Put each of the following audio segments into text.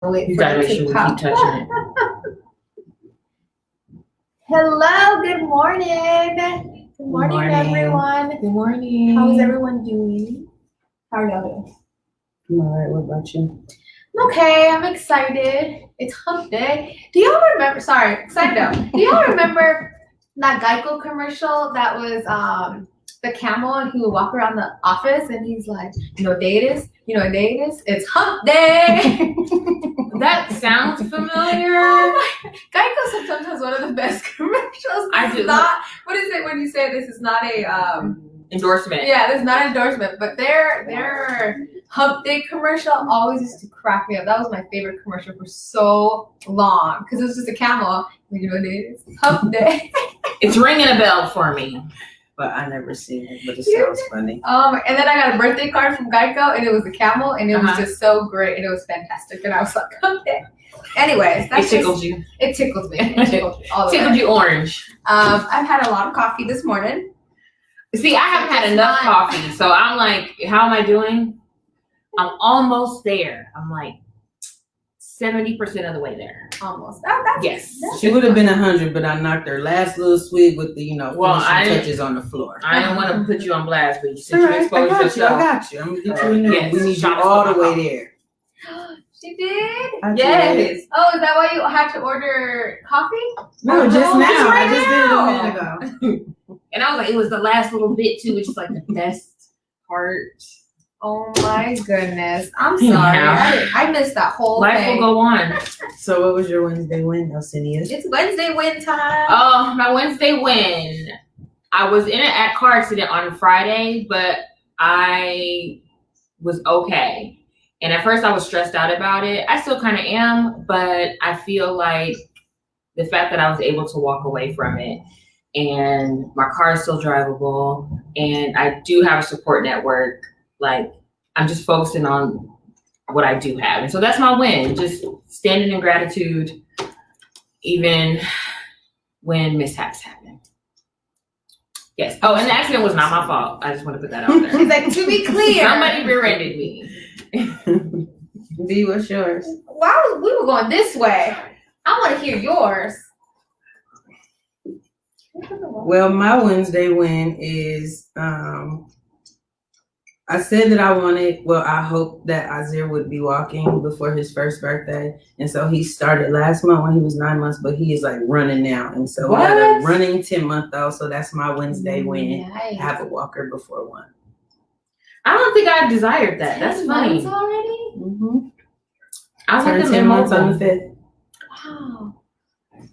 Wait You for gotta it make to sure we pop. keep touching it. Hello, good morning. Good morning, everyone. Good morning. How is everyone doing? How are y'all doing? I'm all right. What about you? I'm okay. I'm excited. It's hump day. Do y'all remember? Sorry, side note. Do y'all remember that Geico commercial that was the camel and he would walk around the office and he's like, you know what day it is? You know what day it is? It's hump day. That sounds familiar. Geico sometimes has one of the best commercials. I do. What is it when you say this is not a endorsement? Yeah, this is not an endorsement, but their hump day commercial always used to crack me up. That was my favorite commercial for so long because it was just a camel. You know what it is? Hump day. It's ringing a bell for me. But I never seen it, but it sounds funny. And then I got a birthday card from Geico, and it was a camel, and it was just so great, and it was fantastic, and I was like, okay. Anyways, It tickled you. It tickled me. It tickled me all the way. Tickled you orange. I've had a lot of coffee this morning. See, I haven't had enough coffee, so I'm like, how am I doing? I'm almost there. I'm like 70% of the way there. Almost. Yes. She would have been 100, but I knocked her last little swig with the, finishing touches on the floor. I didn't want to put you on blast, but since you I exposed got yourself. I got you. I'm gonna get you in there. Yes. We need you all the way there. She did? Yes. Did. Oh, is that why you had to order coffee? No, just now. Right I just now. did it a minute ago. And I was like, it was the last little bit too, which is like the best part. Oh my goodness. I'm sorry. I missed that whole Life thing. will go on. So what was your Wednesday win, Elcinia? It's Wednesday win time. Oh, my Wednesday win. I was in a car accident on Friday, but I was okay. And at first I was stressed out about it. I still kind of am, but I feel like the fact that I was able to walk away from it and my car is still drivable and I do have a support network, like I'm just focusing on what I do have. And so that's my win, just standing in gratitude even when mishaps happen. Yes. Oh, and the accident was not my fault. I just want to put that out there. She's like, to be clear. Somebody rear-ended me. B, what's yours? Wow, we were going this way. I want to hear yours. Well, my Wednesday win is I said that I hope that Isaiah would be walking before his first birthday. And so he started last month when he was 9 months, but he is like running now. And so we had a running 10-month-old. So that's my Wednesday win. Nice. Have a walker before 1. I don't think I desired that. That's 10 funny. months already? Mm-hmm. I Turned want 10 months on the 5th. Wow.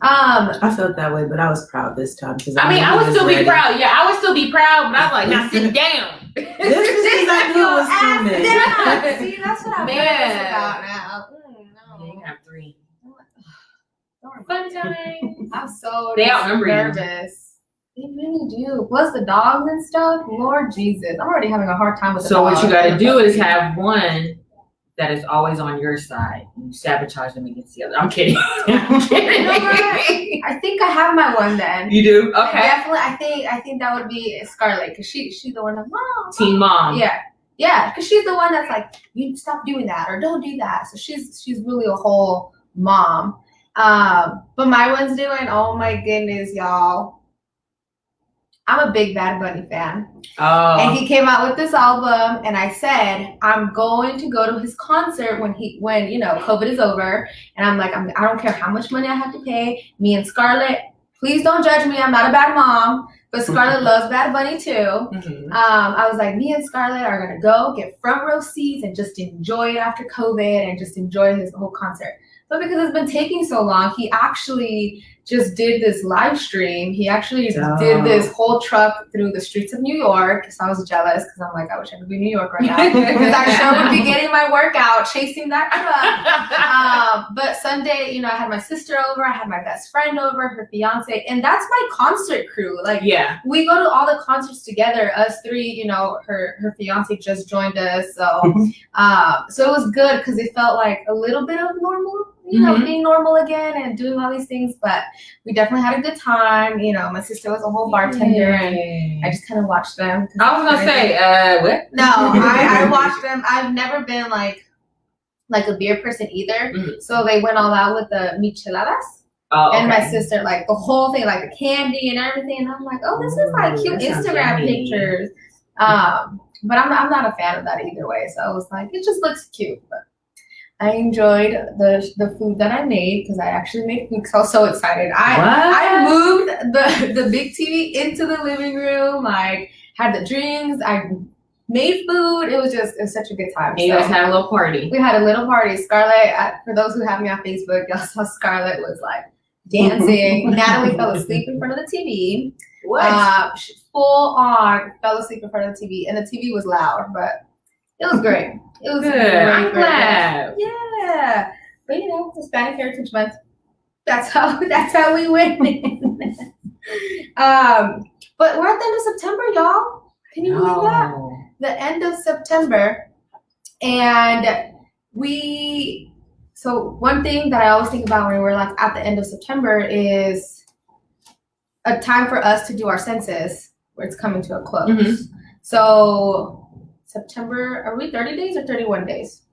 I felt that way, but I was proud this time because I would still be proud. Yeah, I would still be proud, but I'm like, now sit down. This is because I knew it was coming. See, that's what I'm Man. nervous about now. Yeah, you have 3. Fun time. I'm so They outnumber you. nervous. They really do. Plus the dogs and stuff. Lord Jesus, I'm already having a hard time with the So dogs. what you got to do is have one that is always on your side. You sabotage them against the other. I'm kidding. I'm kidding. You know what? I think I have my one then. You do? Okay. Definitely, I think that would be Scarlett because she's the one that mom. Teen mom. Yeah, because she's the one that's like, you stop doing that or don't do that. So she's really a whole mom. But my Wednesday went, oh my goodness, y'all. I'm a big Bad Bunny fan. Oh. And he came out with this album, and I said, I'm going to go to his concert when COVID is over. And I'm like, I don't care how much money I have to pay. Me and Scarlett, please don't judge me. I'm not a bad mom, but Scarlett loves Bad Bunny too. Mm-hmm. I was like, me and Scarlett are gonna go get front row seats and just enjoy it after COVID and just enjoy his whole concert. But because it's been taking so long, he actually just did this live stream. He actually did this whole truck through the streets of New York. So I was jealous because I'm like, I wish I could be in New York right now. Because I sure would be getting my workout, chasing that truck. But Sunday, I had my sister over. I had my best friend over, her fiance. And that's my concert crew. Like, we go to all the concerts together, us 3, her fiance just joined us. So, so it was good because it felt like a little bit of normal. Being normal again and doing all these things, but we definitely had a good time. My sister was a whole bartender, and I just kind of watched them. I was gonna say, what? No, I watched them. I've never been like like a beer person either. Mhm. So they went all out with the micheladas. Oh, okay. And my sister, like the whole thing, like the candy and everything. And I'm like, oh, this is like cute Instagram pictures. But I'm not a fan of that either way. So I was like, it just looks cute. But I enjoyed the food that I made because I actually made food because I was so excited. I moved the big TV into the living room. Like had the drinks. I made food. It was such a good time. And you guys had a little party. We had a little party. Scarlett, for those who have me on Facebook, y'all saw Scarlett was like dancing. Natalie fell asleep in front of the TV. What? She full on fell asleep in front of the TV, and the TV was loud, but it was great. It was good. Great, I'm glad. Yeah, but you know, Hispanic Heritage Month. That's how we win. But we're at the end of September, y'all. Can you believe that? The end of September, and so one thing that I always think about when we're like at the end of September is a time for us to do our census where it's coming to a close. Mm-hmm. So September, are we 30 days or 31 days?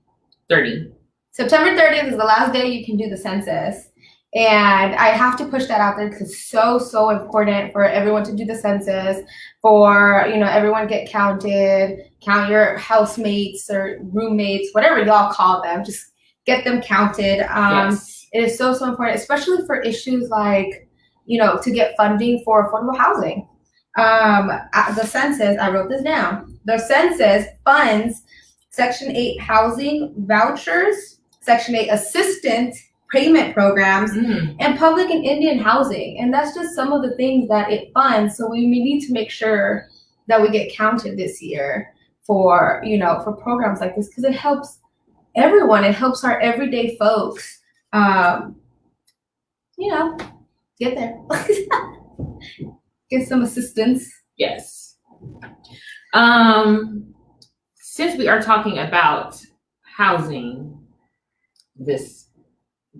30. September 30th is the last day you can do the census. And I have to push that out there because it's so important for everyone to do the census, for, you know, everyone get counted, count your housemates or roommates, whatever y'all call them, just get them counted. Yes. It is so important, especially for issues like, you know, to get funding for affordable housing. The census, I wrote this down. The census funds Section 8 housing vouchers, Section 8 assistant payment programs, and public and Indian housing. And that's just some of the things that it funds. So we need to make sure that we get counted this year for, you know, for programs like this, because it helps everyone. It helps our everyday folks, you know, get there. Get some assistance. Yes. Since we are talking about housing this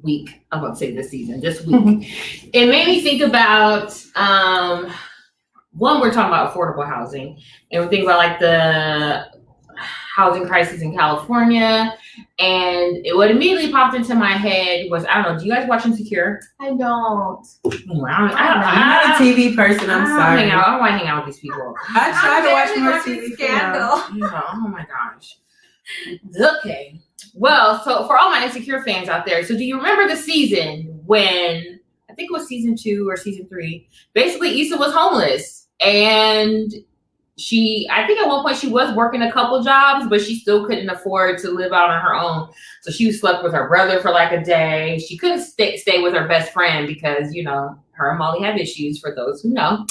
week, I'm about to say this season, this week, it made me think about one, we're talking about affordable housing, and we think about like the housing crisis in California, and what immediately popped into my head was, I don't know, do you guys watch Insecure? I don't. I'm not a TV person. I'm sorry. I don't want to hang out with these people. I try to watch more TV. Scandal. Oh my gosh. Okay. Well, so for all my Insecure fans out there, so do you remember the season when, I think it was season 2 or season 3, basically Issa was homeless, and I think at one point she was working a couple jobs, but she still couldn't afford to live out on her own. So she slept with her brother for like a day. She couldn't stay with her best friend because, you know, her and Molly have issues, for those who know.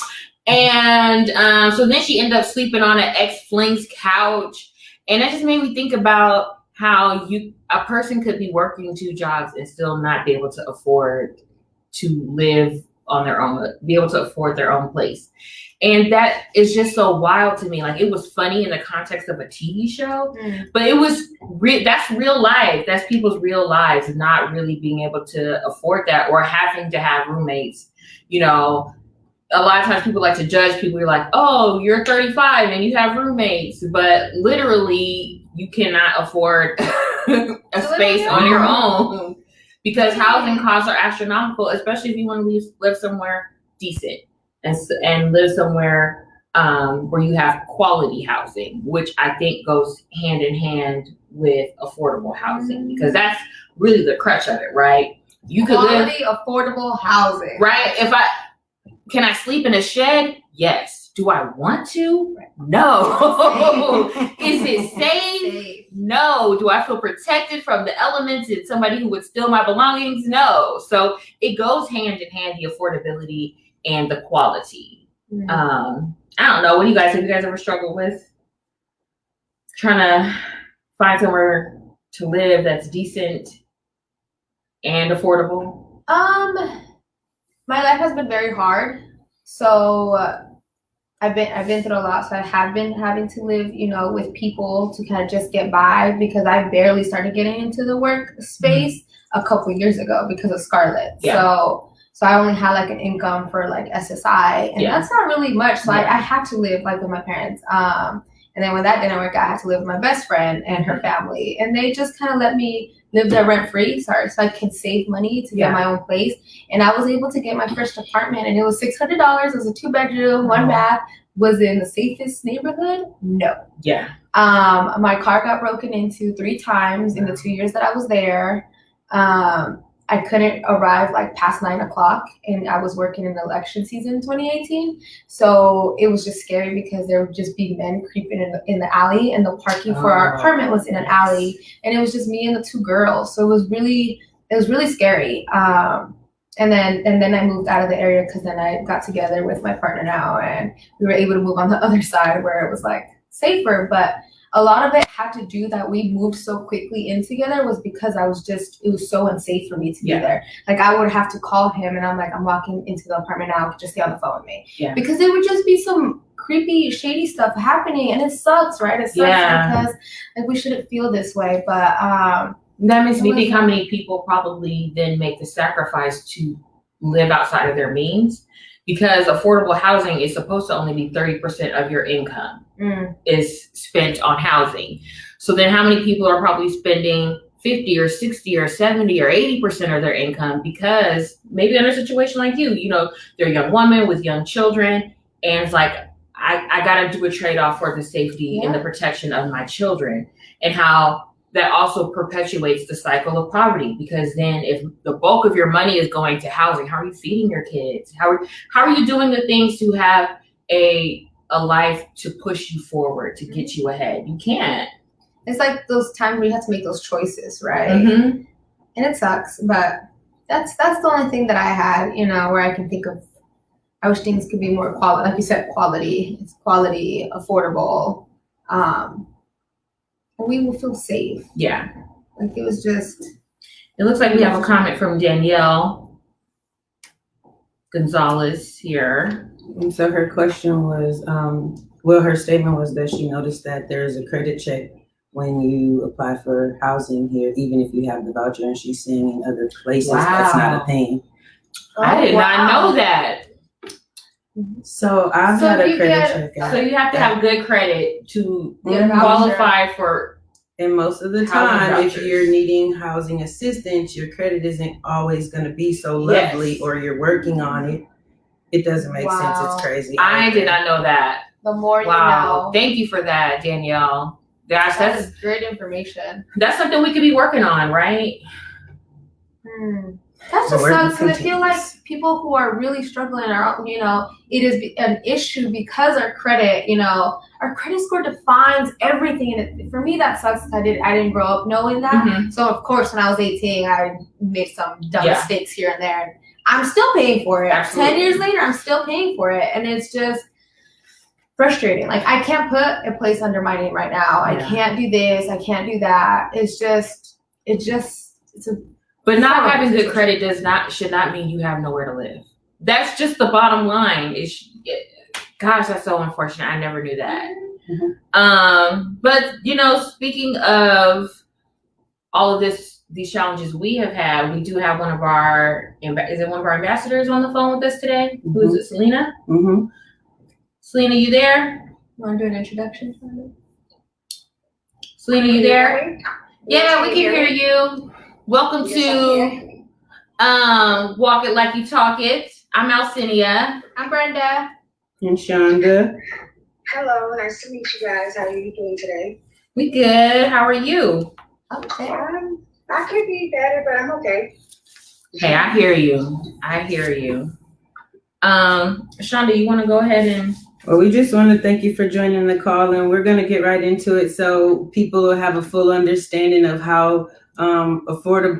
And so then she ended up sleeping on an ex-fling's couch. And that just made me think about how a person could be working 2 jobs and still not be able to afford to live on their own, be able to afford their own place. And that is just so wild to me. Like, it was funny in the context of a TV show, but it was that's real life. That's people's real lives, not really being able to afford that or having to have roommates. You know, a lot of times people like to judge people. You're like, oh, you're 35 and you have roommates, but literally you cannot afford a space on your own because housing costs are astronomical, especially if you want to live somewhere decent. And live somewhere where you have quality housing, which I think goes hand in hand with affordable housing, because that's really the crutch of it, right? You could quality, affordable housing, right? Can I sleep in a shed? Yes. Do I want to? No. Is it safe? No. Do I feel protected from the elements and somebody who would steal my belongings? No. So it goes hand in hand, the affordability and the quality. I don't know. Have you guys ever struggled with trying to find somewhere to live that's decent and affordable? My life has been very hard. So I've been through a lot. So I have been having to live, you know, with people to kind of just get by, because I barely started getting into the work space a couple years ago because of Scarlett. Yeah. So I only had like an income for like SSI, and that's not really much. So I had to live like with my parents. And then when that didn't work out, I had to live with my best friend and her family. And they just kind of let me live there rent-free, so I could save money to get my own place. And I was able to get my first apartment, and it was $600. It was a 2-bedroom, 1 bath. Was it in the safest neighborhood? No. Yeah. My car got broken into 3 times in the 2 years that I was there. I couldn't arrive like past 9 o'clock, and I was working in election season 2018. So it was just scary because there would just be men creeping in the alley, and the parking for our apartment was in an alley, and it was just me and the 2 girls. So it was really scary. And then I moved out of the area because then I got together with my partner now, and we were able to move on the other side where it was like safer. But a lot of it had to do that we moved so quickly in together was because it was so unsafe for me to be there. Like I would have to call him, and I'm like, I'm walking into the apartment now, just stay on the phone with me. Yeah. Because there would just be some creepy, shady stuff happening, and it sucks, right? It sucks because like we shouldn't feel this way. But that makes me think how many people probably then make the sacrifice to live outside of their means, because affordable housing is supposed to only be 30% of your income is spent on housing. So then how many people are probably spending 50 or 60 or 70 or 80% of their income because maybe in a situation like you know, they're a young woman with young children, and it's like, I got to do a trade-off for the safety and the protection of my children, and how that also perpetuates the cycle of poverty, because then if the bulk of your money is going to housing, how are you feeding your kids? How are you doing the things to have a life to push you forward, to get you ahead? You can't. It's like those times where you have to make those choices, right? Mm-hmm. And it sucks, but that's the only thing that I had, you know, where I can think of. I wish things could be more quality, like you said, quality. It's quality, affordable. We will feel safe. Yeah. Like it was just. It looks like we have a comment from Danielle Gonzalez here. And so her question was, her statement was that she noticed that there's a credit check when you apply for housing here, even if you have the voucher, and she's seeing in other places that's not a thing. I did not know that. So I've had a credit check. So you have to have good credit to qualify for. And most of the time, if you're needing housing assistance, your credit isn't always going to be so lovely, or you're working on it. It doesn't make sense. It's crazy. I did not know that. The more you know. Thank you for that, Danielle. Gosh, that's great information. That's something we could be working on, right? That just sucks, because I feel like people who are really struggling are, you know, it is an issue because our credit, you know, our credit score defines everything. And for me, that sucks. I didn't grow up knowing that. Mm-hmm. So of course, when I was 18, I made some dumb mistakes here and there. I'm still paying for it. Absolutely. 10 years later, I'm still paying for it. And it's just frustrating. Like, I can't put a place under my name right now. I can't do this. I can't do that. It's a. But not having good credit should not mean you have nowhere to live. That's just the bottom line. Gosh, that's so unfortunate. I never knew that. Mm-hmm. But you know, speaking of all of these challenges we have had, we do have one of our ambassadors on the phone with us today? Mm-hmm. Who is it, Selena? Mm-hmm. Selena, you there? You want to do an introduction for me? Selena, you there? Yeah, we can hear you. Welcome to Walk It Like You Talk It. I'm Alcinia. I'm Brenda. And Shonda. Hello, nice to meet you guys. How are you doing today? We good. How are you? Okay. I could be better, but I'm okay. Hey, I hear you. Shonda, you want to go ahead and... Well, we just want to thank you for joining the call, and we're going to get right into it so people will have a full understanding of how affordable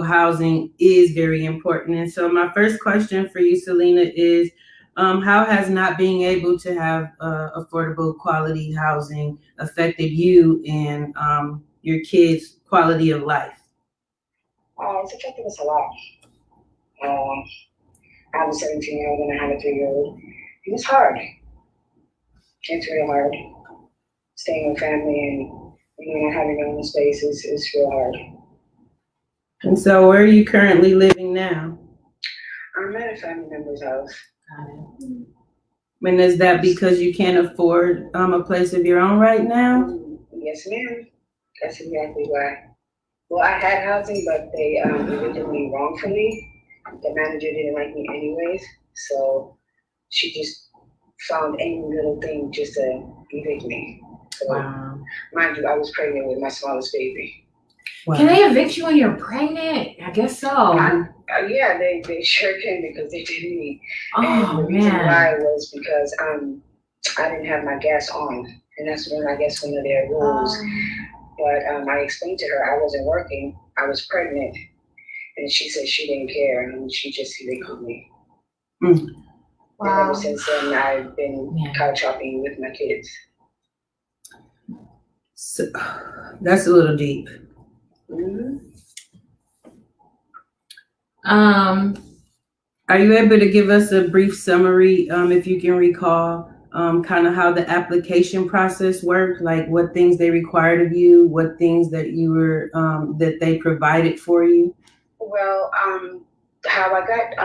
housing is very important. And so my first question for you, Selena, is how has not being able to have affordable quality housing affected you and your kids' quality of life? It's affected us a lot. I have a 17-year-old and I have a 3-year-old. It's hard. It's real hard. Staying with family and not having your own space is real hard. And so where are you currently living now? I'm at a family member's house. And is that because you can't afford a place of your own right now? Yes, ma'am. That's exactly why. Well, I had housing, but they originally wrongfully. The manager didn't like me anyways, so she just found any little thing just to evict me. So, Wow. mind you, I was pregnant with my smallest baby. Wow. Can they evict you when you're pregnant? I guess so. Yeah, they sure can because they did me. Oh, and the reason man. why was because I didn't have my gas on, and that's when I guess one of their rules. But I explained to her I wasn't working, I was pregnant, and she said she didn't care, and she just evicted me. Mm. And ever since then, I've been couch hopping with my kids. So, that's a little deep. Mm-hmm. Are you able to give us a brief summary, if you can recall, kind of how the application process worked, like what things they required of you, what things that you were that they provided for you? Well, how I got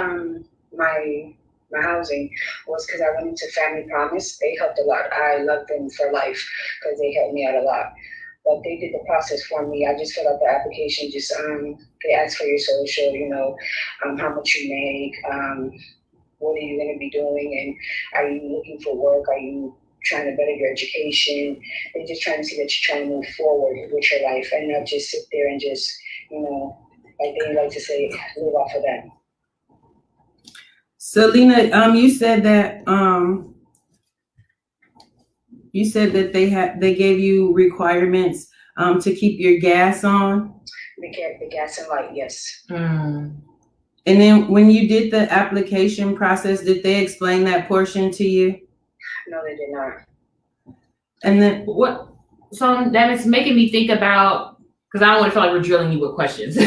my housing was because I went into Family Promise. They helped a lot. I love them for life because they helped me out a lot. But they did the process for me. I just filled out the application. Just they asked for your social, how much you make, what are you going to be doing, and are you looking for work? Are you trying to better your education? They're just trying to see that you're trying to move forward with your life and not just sit there and just, like they like to say, live off of that. So, Lena, you said that they gave you requirements to keep your gas on. The gas and light, yes. Mm. And then when you did the application process, did they explain that portion to you? No, they did not. And then what? So that is making me think about, because I don't want to feel like we're drilling you with questions. I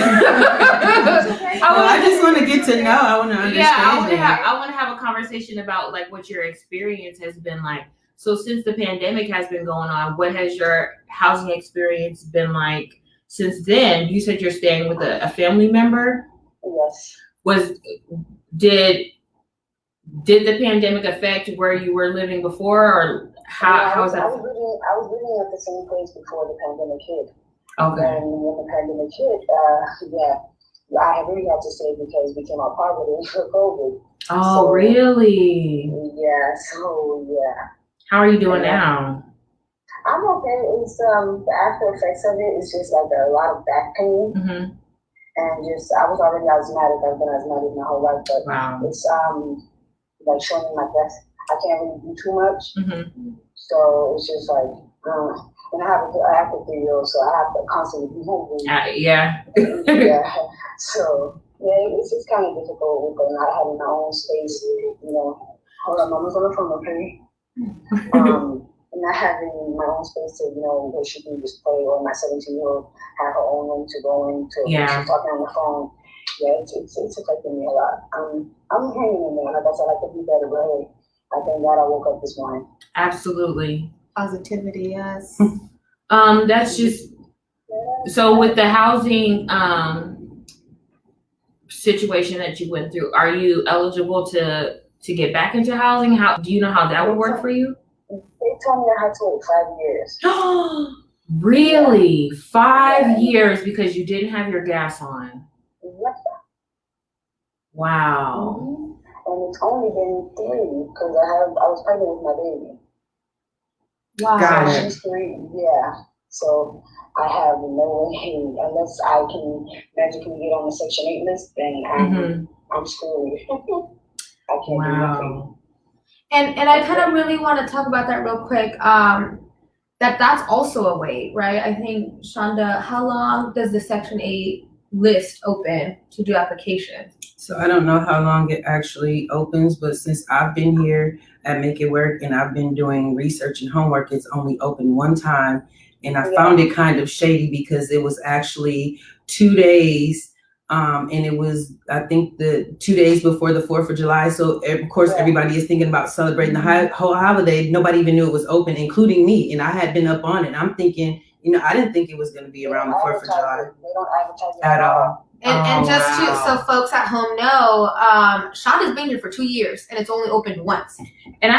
just want to get to know. I want to understand. Yeah, I want to have a conversation about like what your experience has been like. So since the pandemic has been going on, what has your housing experience been like since then? You said you're staying with a family member. Yes. Did the pandemic affect where you were living before, or how was that? I was living at the same place before the pandemic hit. Okay. And when the pandemic hit, I really had to stay because we came out positive for COVID. Oh, so, really? Yeah. So yeah. How are you doing now? I'm okay. It's the after effects of it is just like a lot of back pain. Mm-hmm. And just, I was already asthmatic. I've been asthmatic my whole life, but it's like showing my breath. I can't really do too much. Mm-hmm. So it's just like, and I have an active 3-year-old, so I have to constantly be moving. Yeah. Yeah. So yeah, it's just kind of difficult with not having my own space. Hold on, Mama's on the phone, okay? And not having my own space to, where she can just play, or my 17-year-old have her own room to go into. Yeah. She's talking on the phone. Yeah, it's affecting me a lot. I'm hanging in there. Like I said, I could be better, but hey, I thank God I woke up this morning. Absolutely. Positivity, yes. That's just, so with the housing situation that you went through, are you eligible to get back into housing? How do you know how that would work for you? They told me I had to wait 5 years. Really? 5 years because you didn't have your gas on? Yep. Wow. Mm-hmm. And it's only been 3 because I was pregnant with my baby. Wow. Got it. She's 3, yeah. So I have no way, unless I can magically get on the Section 8 list, then I'm screwed. I can't do nothing. And I kind of really want to talk about that real quick. That's also a wait, right? I think, Shonda, how long does the Section 8 list open to do applications? So I don't know how long it actually opens, but since I've been here at Make It Work and I've been doing research and homework, it's only open one time. And I found it kind of shady because it was actually 2 days. And it was, I think, the 2 days before the 4th of July. So, of course, everybody is thinking about celebrating the whole holiday. Nobody even knew it was open, including me. And I had been up on it. I'm thinking, I didn't think it was going to be around the 4th of July. They don't advertise at all. And just wow. so folks at home know, Shonda's been here for 2 years and it's only opened once. And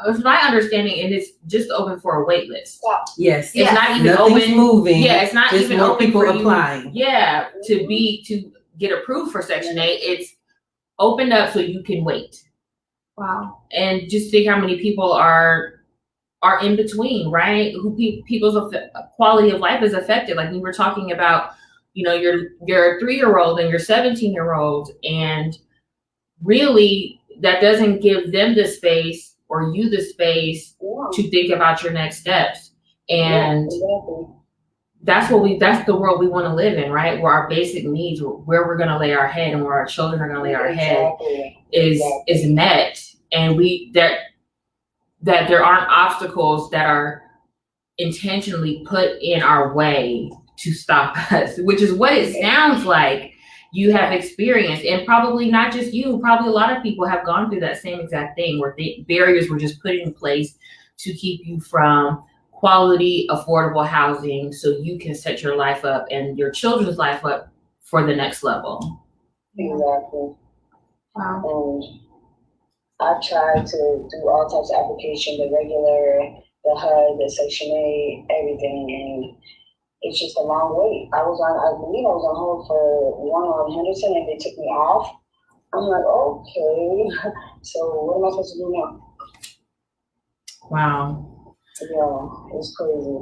it's my understanding, and it's just open for a wait list. Yes. It's not even Nothing's open. moving. Yeah, it's not just even more open people for applying. You. Yeah, to get approved for Section 8. It's opened up so you can wait. Wow. And just think how many people are in between, right? Who people's quality of life is affected. Like we were talking about, your 3-year-old and your 17-year-old, and really that doesn't give them the space or you the space to think about your next steps. And that's the world we want to live in, right? Where our basic needs, where we're going to lay our head and where our children are going to lay our head is met. And that there aren't obstacles that are intentionally put in our way to stop us, which is what it sounds like you have experienced. And probably not just you, probably a lot of people have gone through that same exact thing where the barriers were just put in place to keep you from quality, affordable housing so you can set your life up and your children's life up for the next level. Exactly. Wow. I've tried to do all types of application, the regular, the HUD, the Section 8, everything, and it's just a long wait. I believe I was on hold for one on Henderson, and they took me off. I'm like, okay, so what am I supposed to do now? Wow. Yeah, it's crazy.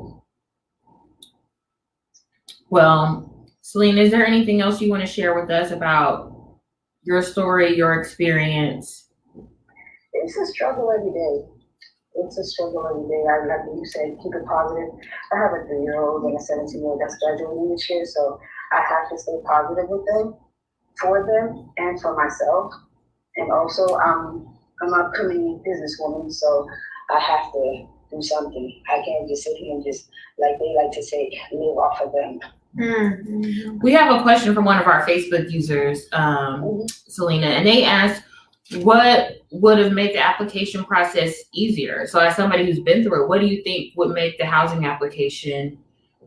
Well, Celine, is there anything else you want to share with us about your story, your experience? It's a struggle every day. Like you said, keep it positive. I have a 3-year-old and a 17-year-old that's graduating this year, so I have to stay positive with them, for them, and for myself. And also, I'm an upcoming businesswoman, so I have to do something. I can't just sit here and just, like they like to say, live off of them. Mm-hmm. We have a question from one of our Facebook users, Selena, and they asked, what would have made the application process easier? So as somebody who's been through it, what do you think would make the housing application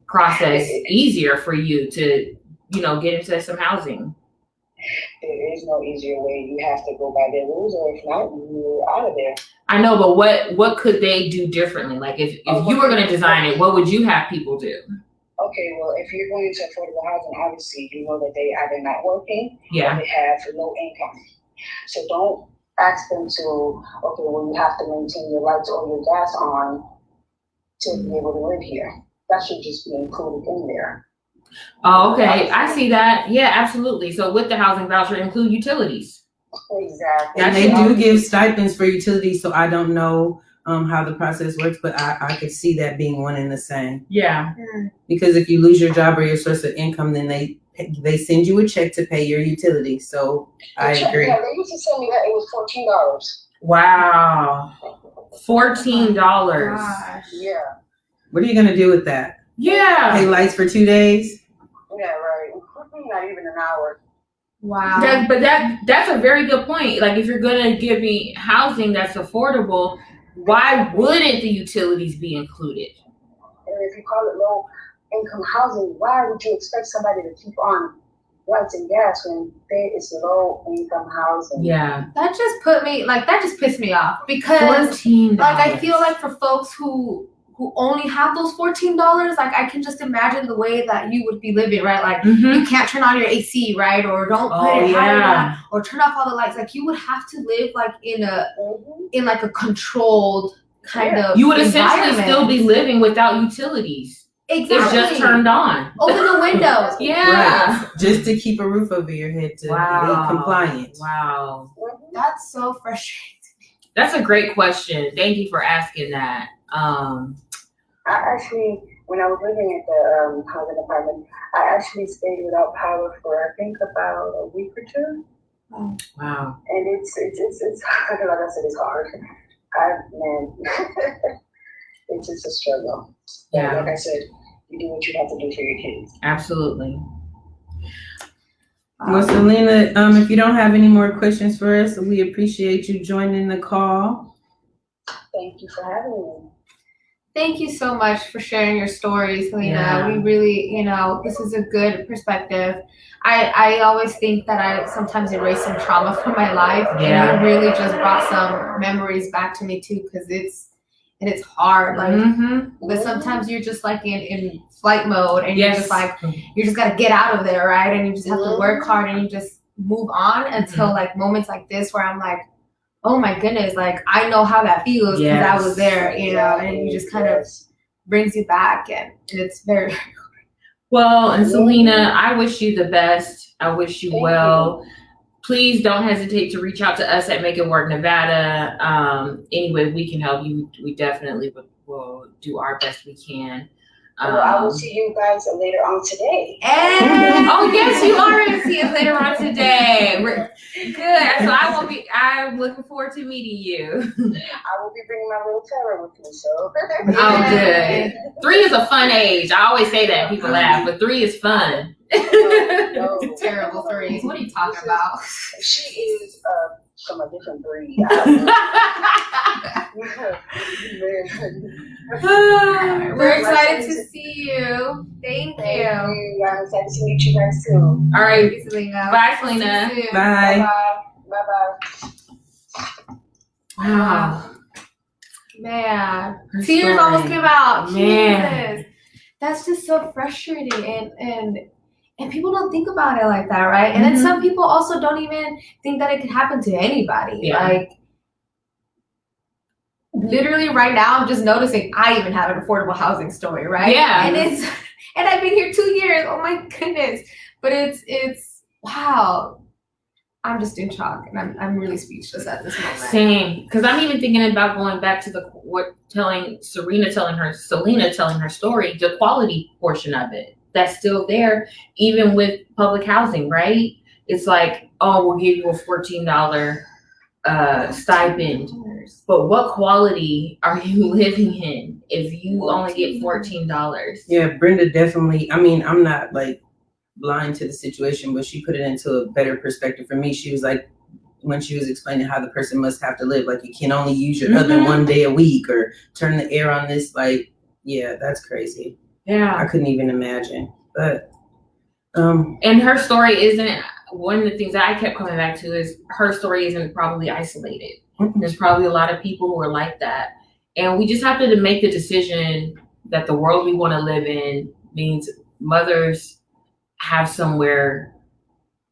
process easier for you to, get into some housing? There is no easier way. You have to go by their rules, or if not, you're out of there. I know, but what could they do differently? Like if you were going to design it, what would you have people do? Okay, well, if you're going to affordable housing, obviously you know that they either not working or they have low income. So don't ask them to, okay, well, you have to maintain your lights or your gas on to be able to live here. That should just be included in there. Oh, okay. I see that. Yeah, absolutely. So with the housing voucher, include utilities. Exactly. And they do give stipends for utilities, so I don't know how the process works, but I could see that being one and the same. Yeah. Because if you lose your job or your source of income, then they send you a check to pay your utilities. So I agree. Yeah, they used to send me that it was $14. Wow. $14. Gosh. Yeah. What are you gonna do with that? Yeah. Pay lights for 2 days? Yeah, right. Not even an hour. Wow. That's a very good point. Like if you're gonna give me housing that's affordable, why wouldn't the utilities be included? And if you call it low income housing, why would you expect somebody to keep on lights and gas when it's low income housing? Yeah. That just pissed me off because $14. like I feel like for folks who only have those $14, like I can just imagine the way that you would be living, right? Like you can't turn on your AC, right? Or don't put it higher, or turn off all the lights. Like you would have to live like in a controlled kind of. You would essentially still be living without utilities. Exactly. It's just turned on. Open the windows. Yeah. Right. Just to keep a roof over your head to be compliant. Wow. That's so frustrating. That's a great question. Thank you for asking that. I actually, when I was living at the housing apartment, I actually stayed without power for I think about a week or two. Wow. And it's like I said, it's hard. It's just a struggle. Yeah. Like I said, you do what you have to do for your kids. Absolutely. Well, Selena, if you don't have any more questions for us, we appreciate you joining the call. Thank you for having me. Thank you so much for sharing your story, Selena. Yeah. We really, this is a good perspective. I always think that I sometimes erase some trauma from my life, Yeah. and you really just brought some memories back to me too, because it's hard. Like, but sometimes you're just like in flight mode, and you're just like, you just got to get out of there, right? And you just have to work hard, and you just move on until like moments like this where I'm like, oh my goodness, like I know how that feels because I was there, and it just kind of brings you back, and it's very well. And Selena, I wish you the best. I wish you well. Please don't hesitate to reach out to us at Make It Work Nevada. Any way we can help you, we definitely will do our best we can. Well, I will see you guys later on today. Oh yes, you are going to see us later on today. Good. So I'm looking forward to meeting you. I will be bringing my little terror with me, so. Oh, good. 3 is a fun age. I always say that, people laugh, but 3 is fun. No. Terrible 3s. What are you talking about? She is from a different breed. We're excited to see you. Thank you. I'm excited to meet you guys too. All right. Selena. Bye, Selena. Bye. Bye. Wow. Man. Her Tears story. almost came out. Man. Jesus. That's just so frustrating, and people don't think about it like that, right? And then some people also don't even think that it could happen to anybody. Yeah. Like, literally right now, I'm just noticing I even have an affordable housing story, right? Yeah. And I've been here 2 years. Oh my goodness. But it's wow. I'm just in shock, and I'm really speechless at this moment. Same, because I'm even thinking about going back to Selena telling her story, the quality portion of it that's still there, even with public housing, right? It's like, oh, we'll give you a $14 stipend, but what quality are you living in if you only get $14? Yeah, Brenda definitely. I mean, I'm not like blind to the situation, but she put it into a better perspective for me. She was like, when she was explaining how the person must have to live, like you can only use your oven 1 day a week or turn the air on this, like, yeah, that's crazy. Yeah, I couldn't even imagine. But and her story isn't, one of the things that I kept coming back to is her story isn't probably isolated. There's probably a lot of people who are like that, and we just have to make the decision that the world we want to live in means mothers have somewhere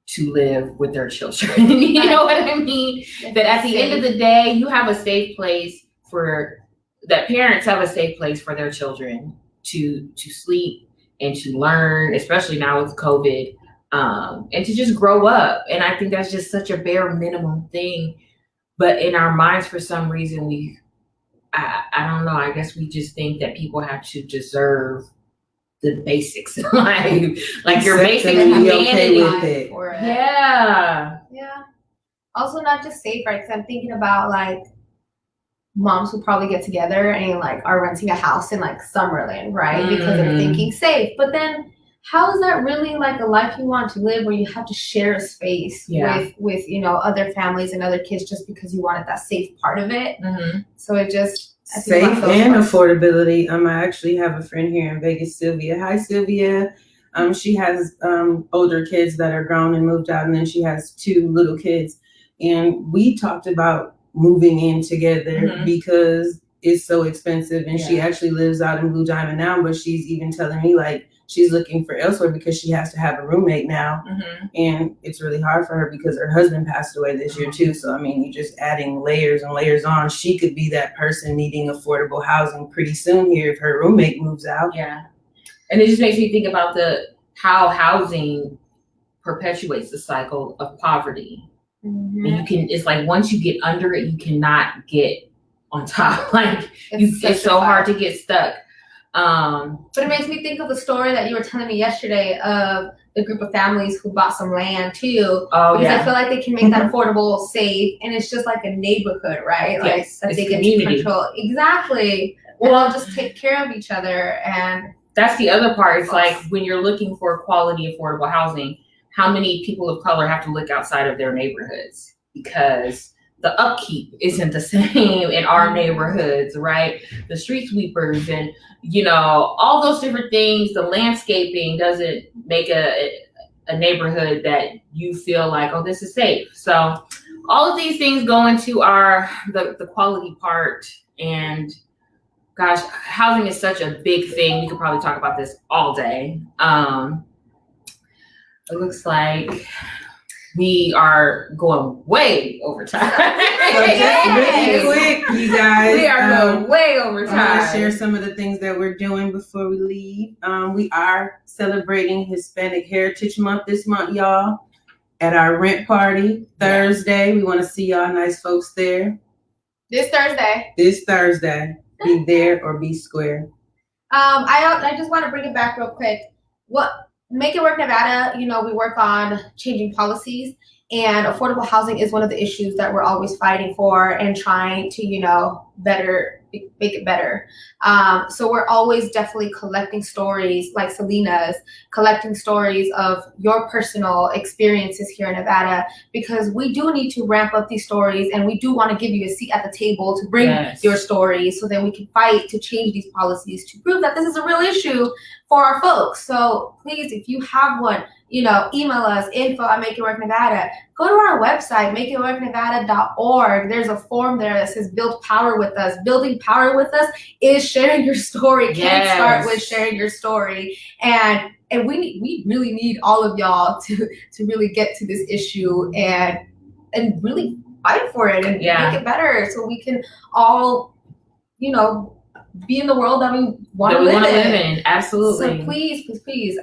to live with their children. You know what I mean? That at the end of the day, you have a safe place that parents have a safe place for their children to sleep and to learn, especially now with COVID, and to just grow up. And I think that's just such a bare minimum thing. But in our minds, for some reason, I don't know, I guess we just think that people have to deserve the basics in life, like your basic humanity. Okay. Yeah. Also, not just safe, right? Because I'm thinking about like moms who probably get together and like are renting a house in like Summerlin, right? Because they're thinking safe. But then, how is that really like a life you want to live, where you have to share a space with other families and other kids just because you wanted that safe part of it? So it just. Safe and affordability. I actually have a friend here in Vegas, Sylvia. Hi, Sylvia. She has older kids that are grown and moved out, and then she has 2 little kids. And we talked about moving in together because it's so expensive. And she actually lives out in Blue Diamond now, but she's even telling me like she's looking for elsewhere because she has to have a roommate now. And it's really hard for her because her husband passed away this year too. So, I mean, you're just adding layers and layers on. She could be that person needing affordable housing pretty soon here if her roommate moves out. Yeah. And it just makes me think about how housing perpetuates the cycle of poverty. And it's like, once you get under it, you cannot get on top. Like it's so hard to get stuck. But it makes me think of the story that you were telling me yesterday of the group of families who bought some land too. Because I feel like they can make that affordable, safe, and it's just like a neighborhood, right? Like that they get to control. Exactly. Well, they'll just take care of each other, and that's the other part. It's like when you're looking for quality, affordable housing, how many people of color have to look outside of their neighborhoods because the upkeep isn't the same in our neighborhoods, right? The street sweepers and, all those different things, the landscaping doesn't make a neighborhood that you feel like, oh, this is safe. So all of these things go into the quality part. And gosh, housing is such a big thing. We could probably talk about this all day. It looks like we are going way over time. So just really quick, you guys. We are going way over time. I want to share some of the things that we're doing before we leave. We are celebrating Hispanic Heritage Month this month, y'all, at our rent party Thursday. We want to see y'all nice folks there. This Thursday. Be there or be square. I just want to bring it back real quick. Make It Work Nevada, we work on changing policies, and affordable housing is one of the issues that we're always fighting for and trying to, make it better. So we're always definitely collecting stories like Selena's, collecting stories of your personal experiences here in Nevada, because we do need to ramp up these stories, and we do want to give you a seat at the table to bring your stories so that we can fight to change these policies to prove that this is a real issue for our folks. So please, if you have one, email us, info@makeitworknevada. Go to our website, makeitworknevada.org. There's a form there that says build power with us. Building power with us is sharing your story. Can start with sharing your story. And we really need all of y'all to really get to this issue and really fight for it and make it better so we can all, be in the world that we want to live in. Absolutely. So please,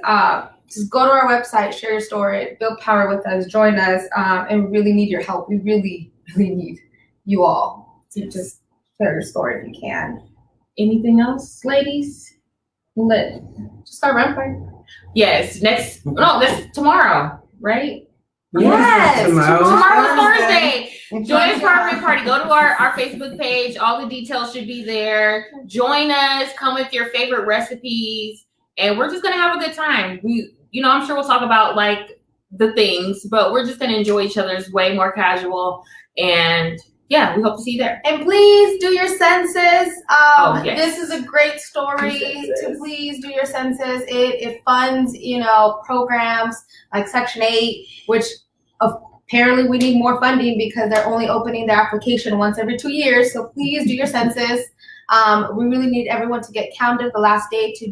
just go to our website, share your story, build power with us, join us, and we really need your help. We really, really need you all to just share your story if you can. Anything else, ladies? Just start ramping. Yes, that's tomorrow, right? Yes, tomorrow's Thursday. Join us for our rent party. Go to our Facebook page. All the details should be there. Join us. Come with your favorite recipes, and we're just gonna have a good time. I'm sure we'll talk about like the things, but we're just gonna enjoy each other's way more casual. And we hope to see you there. And please do your census. Yes. This is a great story to please do your census. It funds, programs like Section 8, which apparently we need more funding because they're only opening their application once every 2 years. So please do your census. We really need everyone to get counted. The last day to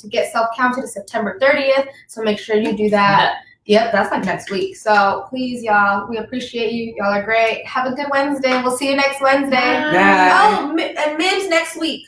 get self-counted is September 30th. So make sure you do that. Yep, that's like next week. So please, y'all, we appreciate you. Y'all are great. Have a good Wednesday. We'll see you next Wednesday. Bye. Oh, and Mims next week.